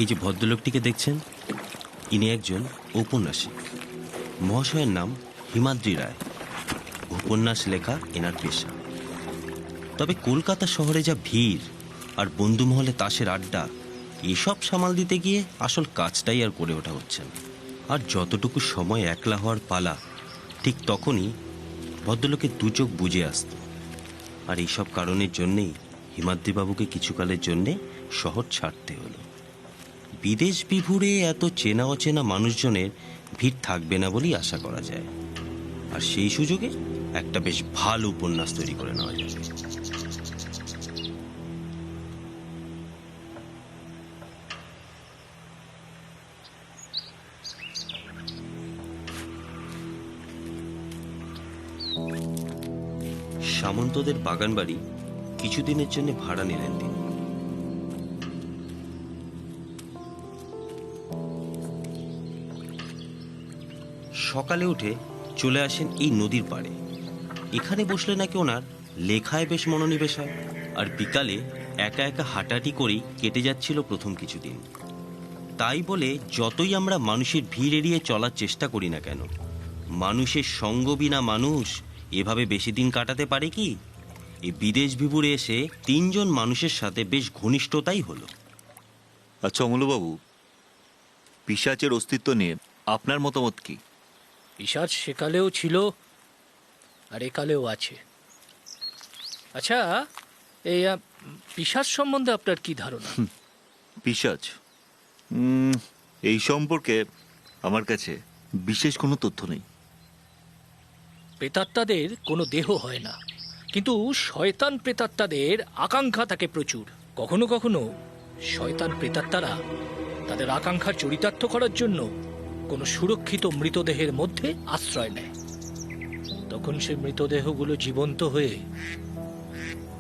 এই যে ভদ্রলোকটিকে দেখছেন, ইনি একজন ঔপন্যাসিক। মহাশয়ের নাম হিমাদ্রি রায়। উপন্যাস লেখা এনার পেশা। তবে কলকাতা শহরে যা ভিড় আর বন্ধুমহলে তাসের আড্ডা, এসব সামাল দিতে গিয়ে আসল কাজটাই আর করে ওঠা হচ্ছে না। আর যতটুকু সময় একলা হওয়ার পালা, ঠিক তখনই ভদ্রলোকের দু চোখ বুজে আসত। আর এইসব কারণের জন্যেই হিমাদ্রিবাবুকে কিছুকালের জন্যে শহর ছাড়তে হলো। বিদেশ বিভুরে এত চেনা অচেনা মানুষজনের ভিড় থাকবে না বলেই আশা করা যায়। আর সেই সুযোগে একটা বেশ ভালো উপন্যাস তৈরি করে নেওয়া যাবে। সামন্তদের বাগান বাড়ি কিছুদিনের জন্য ভাড়া নিলেন তিনি। সকালে উঠে চলে আসেন এই নদীর পাড়ে। এখানে বসলে নাকি ওনার লেখায় বেশ মনোনিবেশ হয়। আর বিকালে একা একা হাঁটাহাঁটি করেই কেটে যাচ্ছিল প্রথম কিছুদিন। তাই বলে যতই আমরা মানুষের ভিড় এড়িয়ে চলার চেষ্টা করি না কেন, মানুষের সঙ্গ বিনা মানুষ এভাবে বেশি দিন কাটাতে পারে কি? এই বিদেশ বিভুরে এসে 3 জন মানুষের সাথে বেশ ঘনিষ্ঠতাই হলো। আচ্ছা অমূল্যবাবু, পিশাচের অস্তিত্ব নিয়ে আপনার মতামত কি? পিশাচ সেকালেও ছিল আর একালেও আছে। আচ্ছা, এই পিশাচ সম্বন্ধে আপনার কি ধারণা? পিশাচ এই সম্পর্কে আমার কাছে বিশেষ কোনো তথ্য নেই। প্রেতাত্মাদের কোনো দেহ হয় না, কিন্তু শয়তান প্রেতাত্মাদের আকাঙ্ক্ষা থাকে প্রচুর। কখনো কখনো শয়তান প্রেতাত্মারা তাদের আকাঙ্ক্ষার চরিতার্থ করার জন্য কোনো সুরক্ষিত মৃতদেহের মধ্যে আশ্রয় নেয়। তখন সে মৃতদেহগুলো জীবন্ত হয়ে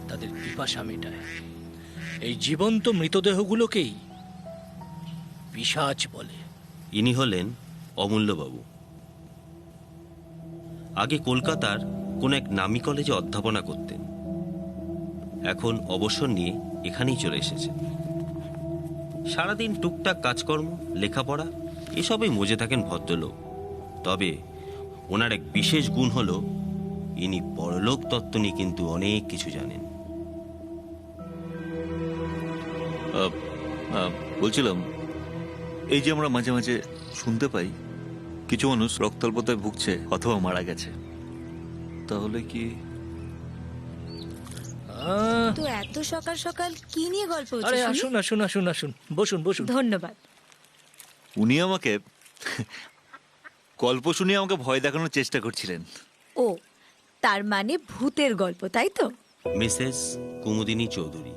তাদের পিপাসা মেটায়। এই জীবন্ত মৃতদেহগুলোকেই পিশাচ বলে। ইনি হলেন অমূল্যবাবু। আগে কলকাতার কোন এক নামী কলেজে অধ্যাপনা করতেন। এখন অবসর নিয়ে এখানেই চলে এসেছেন। সারাদিন টুকটাক কাজকর্ম, লেখাপড়া এসবই মজে থাকেন ভদ্রলোক। তবে ওনার এক বিশেষ গুণ হলো ইনি পরলোক তত্ত্ব নিয়ে কিন্তু অনেক কিছু জানেন। বলছিলাম, এই যে আমরা মাঝে মাঝে শুনতে পাই কিছু মানুষ রক্তাল্পতায় ভুগছে অথবা মারা গেছে, তাহলে কি? তো এত সকাল সকাল কি নিয়ে গল্প হচ্ছে? আরে আসুন আসুন আসুন আসুন, বসুন বসুন। ধন্যবাদ। উনি আমাকে গল্প শুনিয়ে আমাকে ভয় দেখানোর চেষ্টা করছিলেন। ও, তার মানে ভূতের গল্প, তাই তো? মিসেস কুমুদিনী চৌধুরী।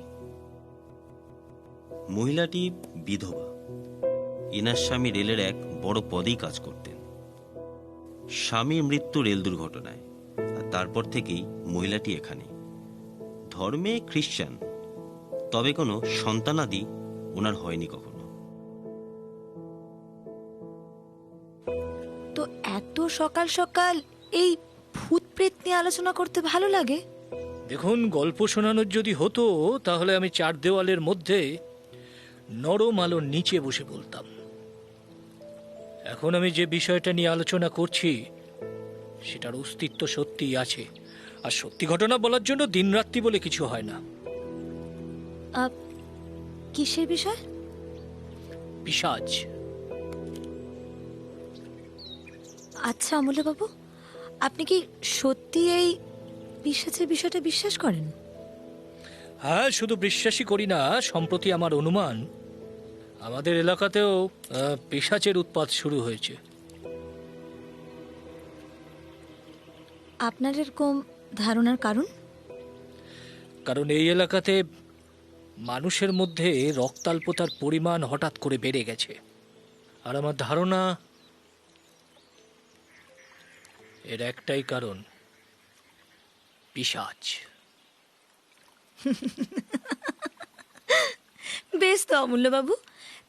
মহিলাটি বিধবা। এনার স্বামী রেলের এক বড় পদেই কাজ করতেন। স্বামীর মৃত্যু রেল দুর্ঘটনায়, আর তারপর থেকেই মহিলাটি এখানে। ধর্মে খ্রিস্টান, তবে কোনো সন্তানাদি ওনার হয়নি কখনো। তো এত সকাল সকাল এই ভূত প্রেত নিয়ে আলোচনা করতে ভালো লাগে? দেখুন, গল্প শোনানোর যদি হতো তাহলে আমি 4 দেওয়ালের মধ্যে নরম আলোর নিচে বসে বলতাম। এখন আমি যে বিষয়টা নিয়ে আলোচনা করছি সেটার অস্তিত্ব সত্যিই আছে। আর সত্যি ঘটনা বলার জন্য দিনরাত্রি বলে কিছু হয় না। কিসের বিষয়? পিশাচ। আচ্ছা অমূল্যবাবু, আপনি কি সত্যি এই পিশাচের বিষয়টা বিশ্বাস করেন? হ্যাঁ, শুধু বিশ্বাসই করি না, সম্প্রতি আমার অনুমান আমাদের এলাকাতেও পিশাচের উৎপাত শুরু হয়েছে। আপনার এরকম ধারণার কারণ? কারণ এই এলাকাতে মানুষের মধ্যে রক্তাল্পতার পরিমাণ হঠাৎ করে বেড়ে গেছে। আর আমার ধারণা এর একটাই কারণ, পিশাচ। বেশ তো অমূল্যবাবু,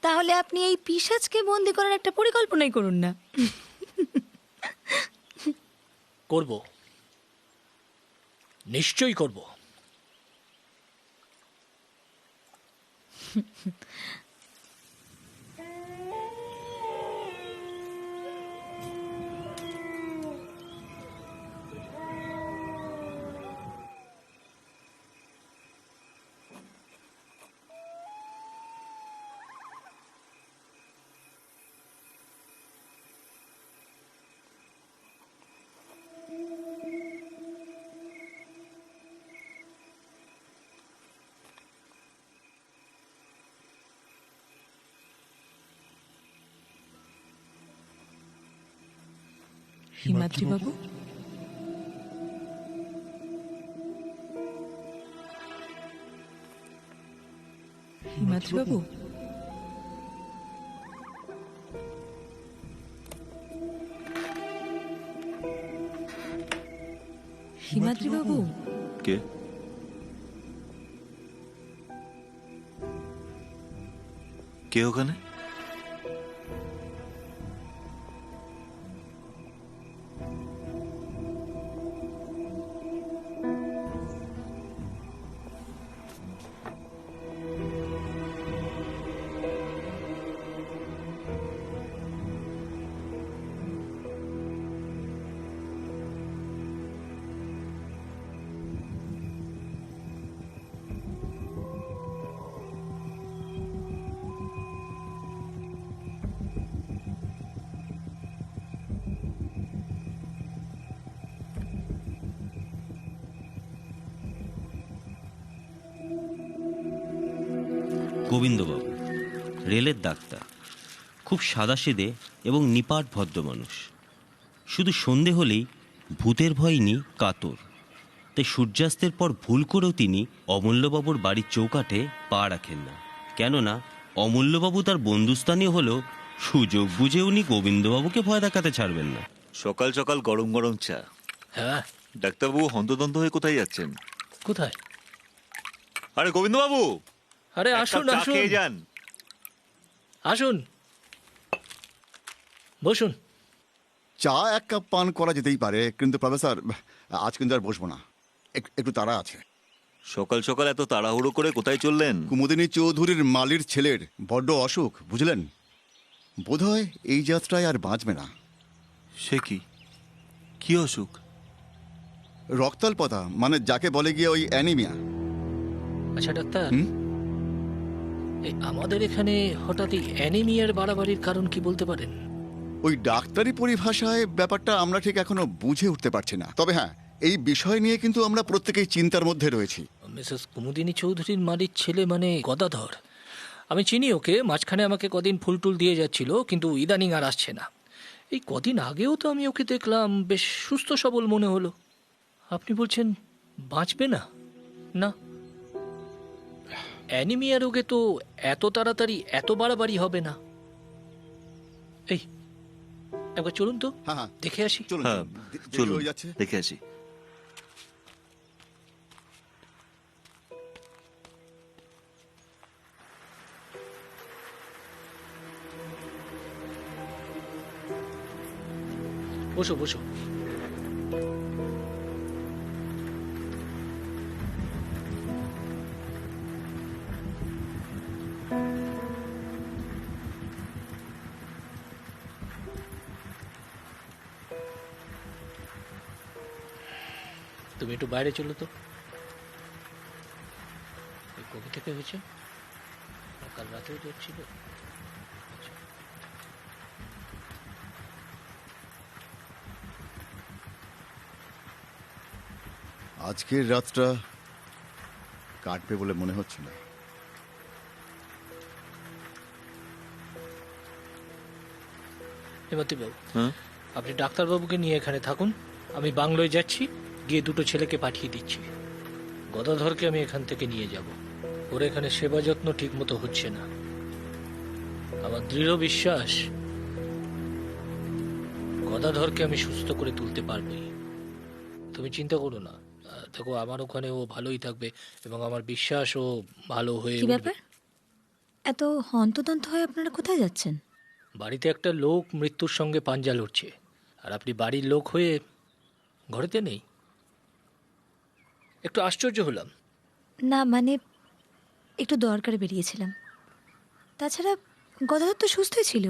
তাহলে আপনি এই পিশাচকে বন্দি করার একটা পরিকল্পনাই করুন না। করব, নিশ্চয়ই করব। হিমাদ্রি বাবু, হিমাদ্রি বাবু, হিমাদ্রি বাবু, কে? কে ওখানে? গোবিন্দবাবু রেলের ডাক্তার, খুব সাদাসিধে এবং নিপাট ভদ্র মানুষ। শুধু সন্ধে হলেই ভূতের ভয় নিয়ে কাতর। তাই সূর্যাস্তের পর ভুল করেও তিনি অমূল্যবাবুর বাড়ির চৌকাঠে পা রাখেন না। কেননা অমূল্যবাবু তার বন্ধুস্থানীয় হলেও সুযোগ বুঝে উনি গোবিন্দবাবুকে ভয় দেখাতে ছাড়বেন না। সকাল সকাল গরম গরম চা। হ্যাঁ, ডাক্তারবাবু হন্তদন্ত হয়ে কোথায় যাচ্ছেন? কোথায়? আরে গোবিন্দবাবু, আরে এক আসুন কাপ চা আসুন খেয়ে যান। আসুন, বসুন। চা এক কাপ পান করা যেতেই পারে, কিন্তু প্রফেসর আজ কিন্তু আর বসবো না, একটু তাড়া আছে। সকাল সকাল এত তাড়াহুড়ো করে কোথায় চললেন? কুমুদিনী চৌধুরীর মালির ছেলের বড্ড অসুখ, বুঝলেন? বোধহয় এই যাত্রায় আর বাঁচবে না। সে কি? কি অসুখ? রক্তাল্পতা, মানে যাকে বলে গিয়ে ওই অ্যানিমিয়া। আচ্ছা ডাক্তার, হুম? এই আমাদের এখানে হঠাৎ এই অ্যানিমিয়ার বাড়াবাড়ির কারণ কি বলতে পারেন? ওই ডাক্তারি পরিভাষায় ব্যাপারটা আমরা ঠিক এখনো বুঝে উঠতে পারছি না। তবে হ্যাঁ, এই বিষয় নিয়ে কিন্তু আমরা প্রত্যেকেই চিন্তার মধ্যে রয়েছি। মিসেস কুমুদিনী চৌধুরীর মালির ছেলে মানে গদাধর, আমি চিনি ওকে। মাঝখানে আমাকে কদিন ফুল টুল দিয়ে যাচ্ছিল, কিন্তু ইদানিং আর আসছে না। এই কদিন আগেও তো আমি ওকে দেখলাম, বেশ সুস্থ সবল মনে হলো। আপনি বলছেন বাঁচবে না? না, অ্যানিমিয়া রোগে তো এত তাড়াতাড়ি এত বাড়াবাড়ি হবে না। এই একবার চলুন তো, হ্যাঁ হ্যাঁ, দেখে আসি। চলুন হ্যাঁ দেরি চলুন, হয়ে যাচ্ছে। দেখে আসি। বসো বসো। তুমি একটু বাইরে চলো তো। এই কবে থেকে হয়েছে? কাল রাতেও জ্বর ছিল? আচ্ছা। আজকের রাতটা কাটবে বলে মনে হচ্ছে না। হেমন্তীবাবু, হ্যাঁ, আপনি ডাক্তারবাবুকে নিয়ে এখানে থাকুন, আমি বাংলোয় যাচ্ছি, গিয়ে দুটো ছেলেকে পাঠিয়ে দিচ্ছি। গদাধরকে আমি এখান থেকে নিয়ে যাব। ওর এখানে সেবা যত্ন ঠিক মতো হচ্ছে না। আমার দৃঢ় বিশ্বাস গদাধরকে আমি সুস্থ করে তুলতে পারবই। তুমি চিন্তা করো না। দেখো, আমার ওখানে ও ভালোই থাকবে এবং আমার বিশ্বাস ও ভালো হয়ে কি উঠবে। ব্যাপার, এত হন্তদন্ত হয়ে আপনারা কোথায় যাচ্ছেন? বাড়িতে একটা লোক মৃত্যুর সঙ্গে পাঞ্জা লড়ছে, আর আপনি বাড়ির লোক হয়ে ঘরেতে নেই। একটু আশ্চর্য হলাম। না মানে একটু দরকারে বেরিয়েছিলাম। তাছাড়া গদাধর তো সুস্থই ছিল।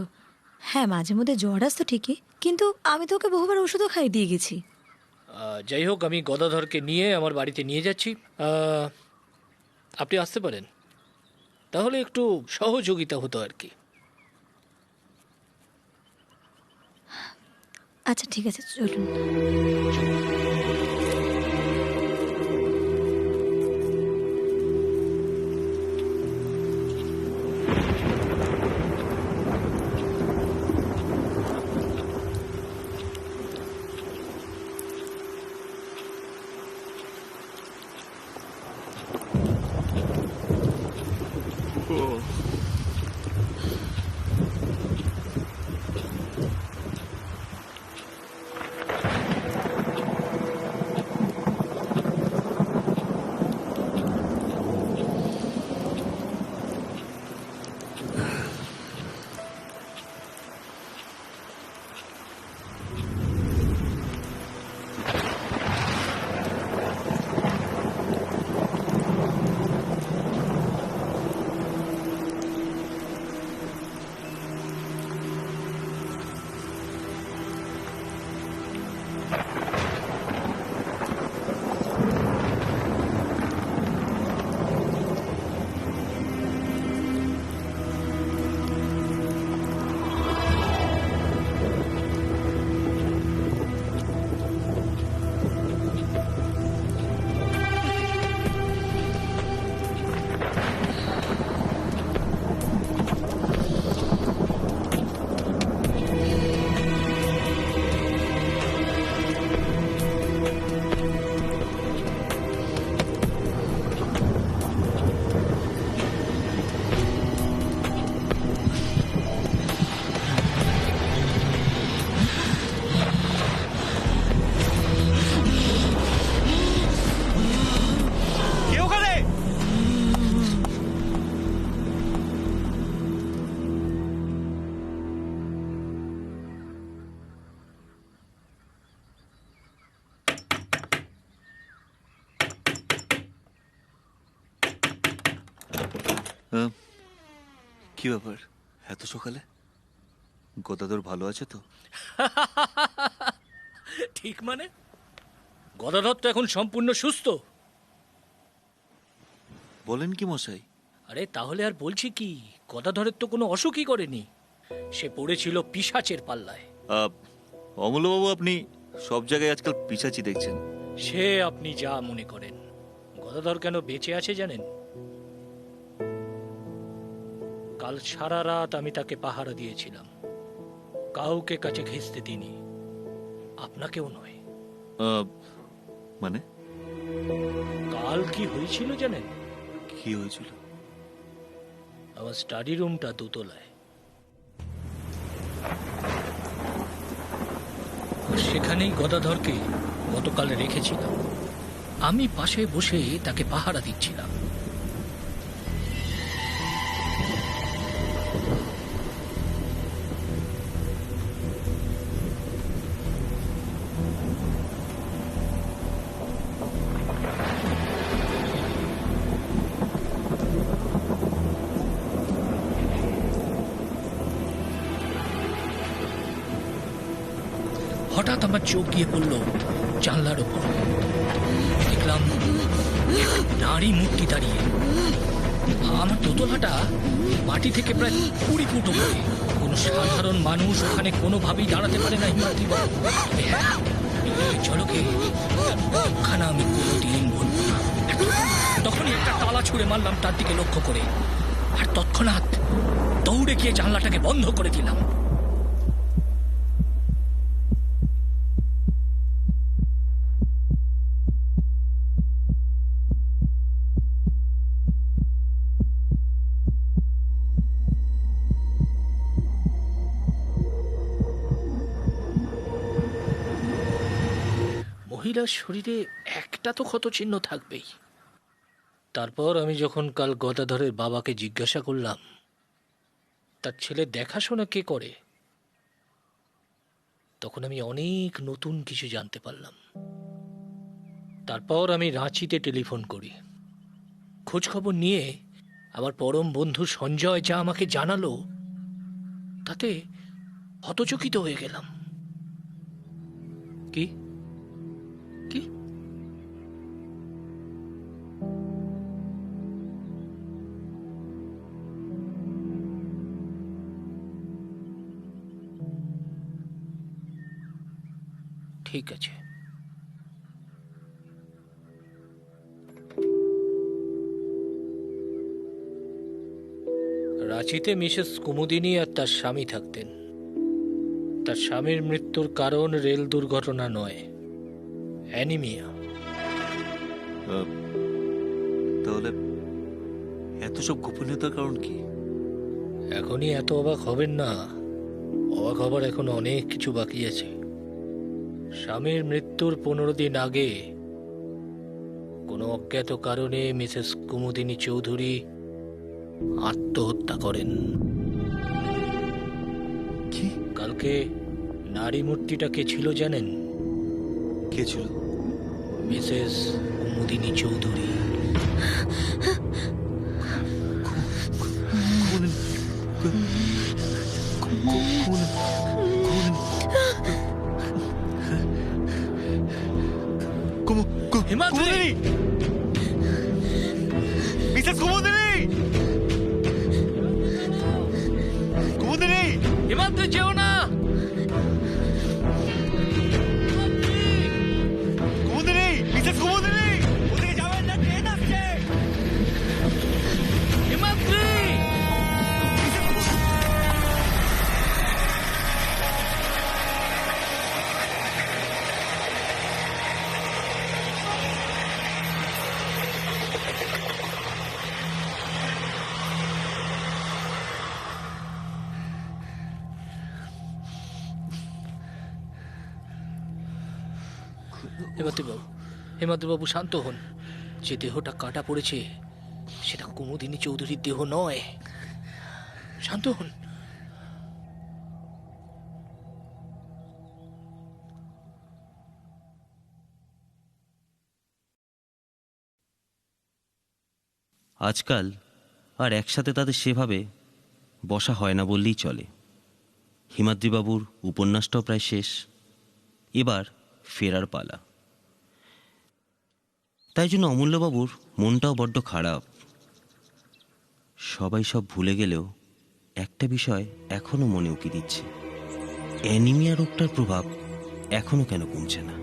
হ্যাঁ, মাঝে মধ্যে জ্বর আসতো ঠিকই, কিন্তু আমি তো ওকে বহুবার ওষুধও খাইয়ে দিয়ে গেছি। যাই হোক, আমি গদাধরকে নিয়ে আমার বাড়িতে নিয়ে যাচ্ছি। আপনি আসতে পারেন, তাহলে একটু সহযোগিতা হতো আর কি। আচ্ছা ঠিক আছে, চলুন। কি ব্যাপার এত সকালে? গদাধর ভালো আছে তো? ঠিক মানে গদাধর তো এখন সম্পূর্ণ সুস্থ। বলেন কি মশাই? আরে তাহলে আর বলছি কি, গদাধরের তো কোনো অসুখই করেনি, সে পড়েছিল পিশাচের পাল্লায়। অমূল্যবাবু, আপনি সব জায়গায় আজকাল পিছাচি দেখছেন। সে আপনি যা মনে করেন। গদাধর কেন বেঁচে আছে জানেন? কাল সারা রাত আমি তাকে পাহারা দিয়েছিলাম, কাউকে কাছে ঘেঁষতে দিইনি, আপনাকেও নয়। মানে? কাল কি হয়েছিল জানেন? কি হয়েছিল? আমার স্টাডি রুমটা দোতলায়, আর সেখানেই গদাধরকে গতকাল রেখেছিলাম। আমি পাশে বসে তাকে পাহারা দিচ্ছিলাম। হঠাৎ আমার চোখ গিয়ে পড়ল জানলার ওপর। দেখলাম এক নারী মূর্তি দাঁড়িয়ে। আমার দোতলাটা মাটি থেকে প্রায় 20 ফুট উপরে। কোনো সাধারণ মানুষ ওখানে কোনোভাবেই দাঁড়াতে পারে না হিমাদ্রি বাবু। এই ঝলকে ওখানে আমি কোনোদিন বলবো না। তখনই একটা তালা ছুঁড়ে মারলাম তার দিকে লক্ষ্য করে, আর তৎক্ষণাৎ দৌড়ে গিয়ে জানলাটাকে বন্ধ করে দিলাম। মহিলার শরীরে একটা তো ক্ষত চিহ্ন থাকবেই। তারপর আমি যখন কাল গদাধরের বাবাকে জিজ্ঞাসা করলাম তার ছেলে দেখাশোনা কে করে, তখন আমি অনেক নতুন কিছু জানতে পারলাম। তারপর আমি রাঁচিতে টেলিফোন করি, খোঁজ খবর নিয়ে আমার পরম বন্ধু সঞ্জয় যা আমাকে জানালো তাতে হতচকিত হয়ে গেলাম। কি কি ঠিক আছে। রাঁচিতে মিসেস কুমুদিনী আর তার স্বামী থাকতেন। তার স্বামীর মৃত্যুর কারণ রেল দুর্ঘটনা নয়, অ্যানিমিয়া। তাহলে এত সব গোপনীয়তার কারণ কি? এখনই এত অবাক হবেন না। অবাক হবার এখন অনেক কিছু বাকি আছে। স্বামীর মৃত্যুর 15 দিন আগে কোনো অজ্ঞাত কারণে মিসেস কুমুদিনী চৌধুরী আত্মহত্যা করেন। কি? কালকে নারী মূর্তিটা কে ছিল জানেন? কে ছিল? মিসেস কুমুদিনী চৌধুরী। হিমাদ্রি! মিসেস কুমুদিনী! কুমুদিনী! হিমাদ্রি, যেও না! কুমুদিনী! মিসেস কুমুদিনী! ওদিকে যাবেন না, ট্রেন আসছে! হিমাদ্রি! হেমাদ্রিবাবু, শান্ত হন। যে দেহটা কাটা পড়েছে সেটা কুমুদিনী চৌধুরীর দেহ নয়। শান্ত হন। আজকাল আর একসাথে তাদের সেভাবে বসা হয় না বললেই চলে। হিমাদ্রিবাবুর উপন্যাসটাও প্রায় শেষ, এবার ফেরার পালা। তাই জন্য অমূল্যবাবুর মনটাও বড্ড খারাপ। সবাই সব ভুলে গেলেও একটা বিষয় এখনো মনে উকি দিচ্ছে, অ্যানিমিয়া রোগটার প্রভাব এখনো কেন কমছে না।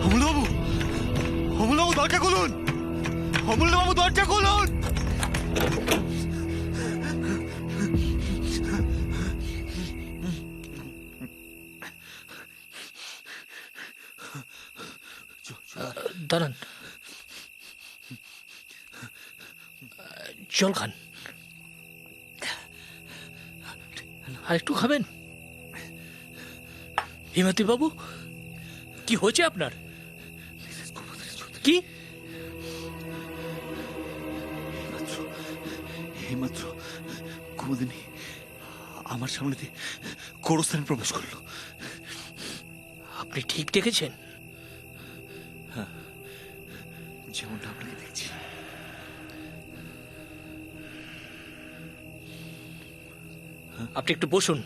অমূল্যবাবু! অমূল্যবাবু, দরজা খুলুন! অমূল্যবাবু, দরজা খুলুন! দাঁড়ান, জল খান। আর একটু খাবেন? হিমাদ্রি বাবু, কি হয়েছে আপনার? কি? এইমাত্র কুমুদিনী আমার সামনে দিয়ে গোরস্থানে প্রবেশ করলো। আপনি ঠিক দেখেছেন? যেমনটা আপনাকে দেখছি। আপনি একটু বসুন।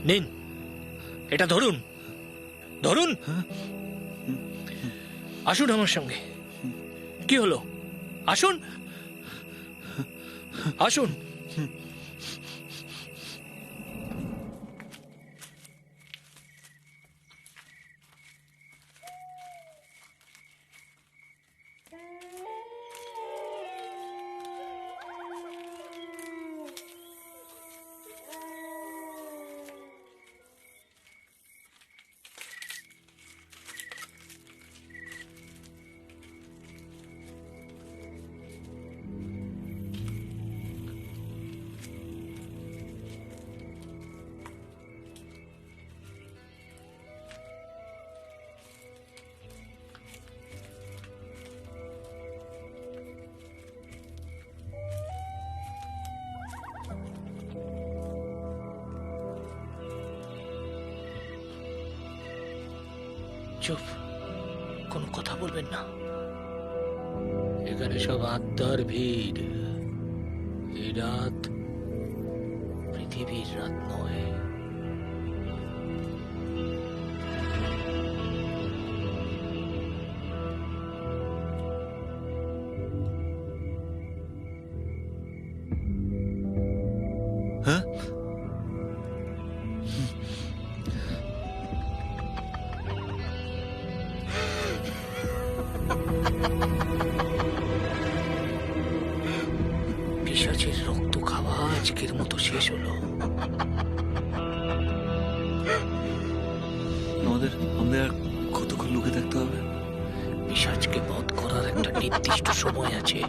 নিন, এটা ধরুন। ধরুন। আসুন আমার সঙ্গে। কি হলো? আসুন, আসুন। চুপ, কোনো কথা বলবেন না। এখানে সব আত্মার ভিড়। এই রাত পৃথিবীর রাত নয়। হ্যাঁ, পিশাচের রক্ত খাওয়া আজকের মতো শেষ হলো। আমাদের আমাদের আর কতক্ষণ লুকে থাকতে হবে? পিশাচকে বধ করার একটা নির্দিষ্ট সময় আছে।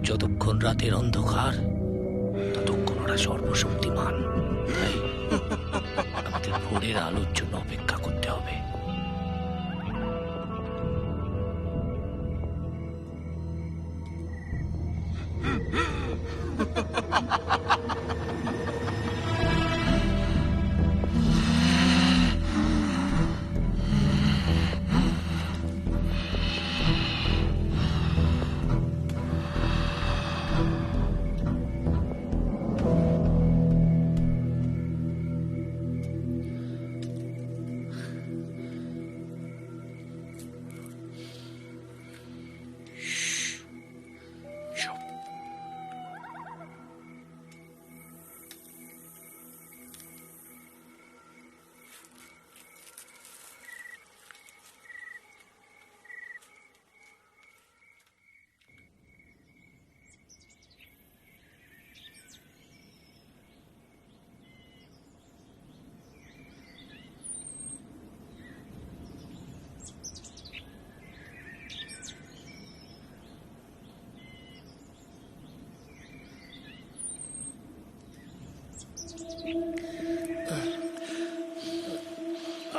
যতক্ষণ রাতের অন্ধকার, ততক্ষণ ওরা সর্বশক্তিমান। তাই আমাদের ভোরের আলোর জন্য অপেক্ষা করতে হবে।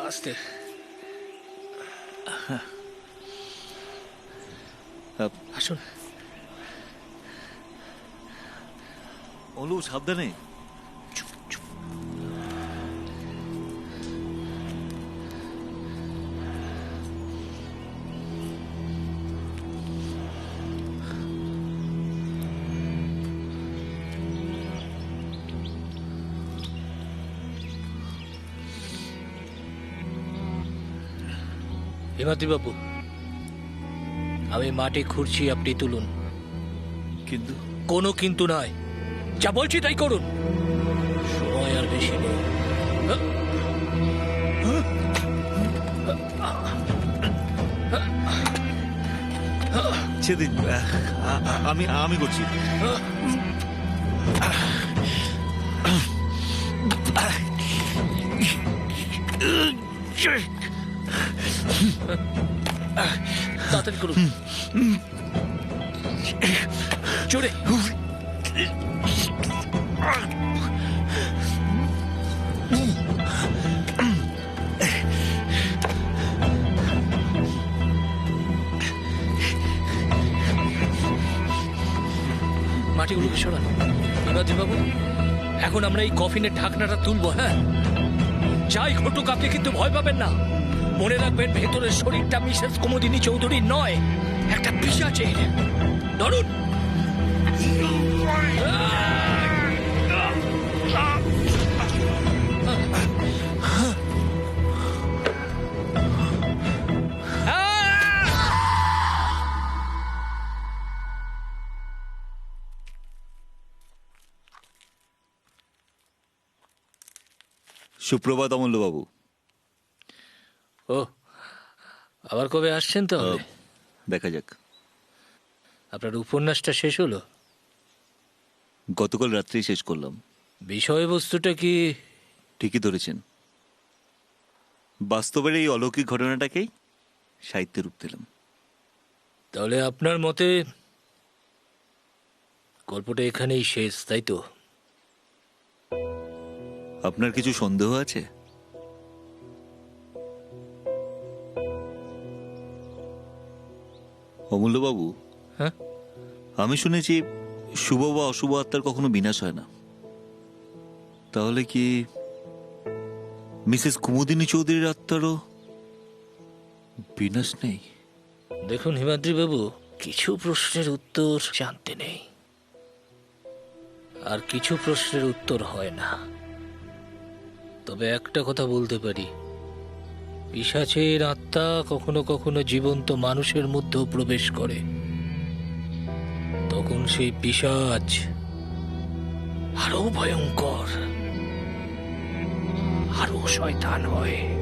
আস্তে। আসুন। অলু, সাবধানে। চুপ চুপ। হিমাদ্রিবাবু, আমি মাটি খুঁড়ছি, আপনি তুলুন। কিন্তু কোনো কিন্তু নয়, যা বলছি তাই করুন। সময় আর বেশি নেই। সেদিন আমি আমি করছি। তাড়াতাড়ি করুন, জোরে। মাটিগুলোকে সরান। বাবু, এখন আমরা এই কফিনের ঢাকনাটা তুলবো। হ্যাঁ, যাই ঘটুক আপনি কিন্তু ভয় পাবেন না। মনে রাখবেন, ভেতরের শরীরটা মিসেস কুমুদিনী চৌধুরীর নয়, একটা পিশাচের। ধরুন। সুপ্রভাত অমূল্যবাবু। ও, আবার কবে আসছেন? তো দেখা যাক। আপনার উপন্যাসটা শেষ হলো? গতকাল রাত্রেই শেষ করলাম। বিষয়বস্তুটা কি? ঠিকই ধরেছেন, বাস্তবের এই অলৌকিক ঘটনাটাকেই সাহিত্যে রূপ দিলাম। তাহলে আপনার মতে গল্পটা এখানেই শেষ, তাই তো? আপনার কিছু সন্দেহ আছে? অমূল্যবাবু, হ্যাঁ, আমি শুনেছি শুভ বা অশুভ আত্মার কখনো বিনাশ হয় না। তাহলে কি মিসেস কুমুদিনী চৌধুরীর আত্মারও পিনাস নেই? দেখুন হিমাদ্রি বাবু, কিছু প্রশ্নের উত্তর জানতে নেই, আর কিছু প্রশ্নের উত্তর হয় না। তবে একটা কথা বলতে পারি, পিশাচের আত্মা কখনো কখনো জীবন্ত মানুষের মধ্যেও প্রবেশ করে। তখন সেই পিশাচ আরো ভয়ঙ্কর, আরো শয়তান হয়।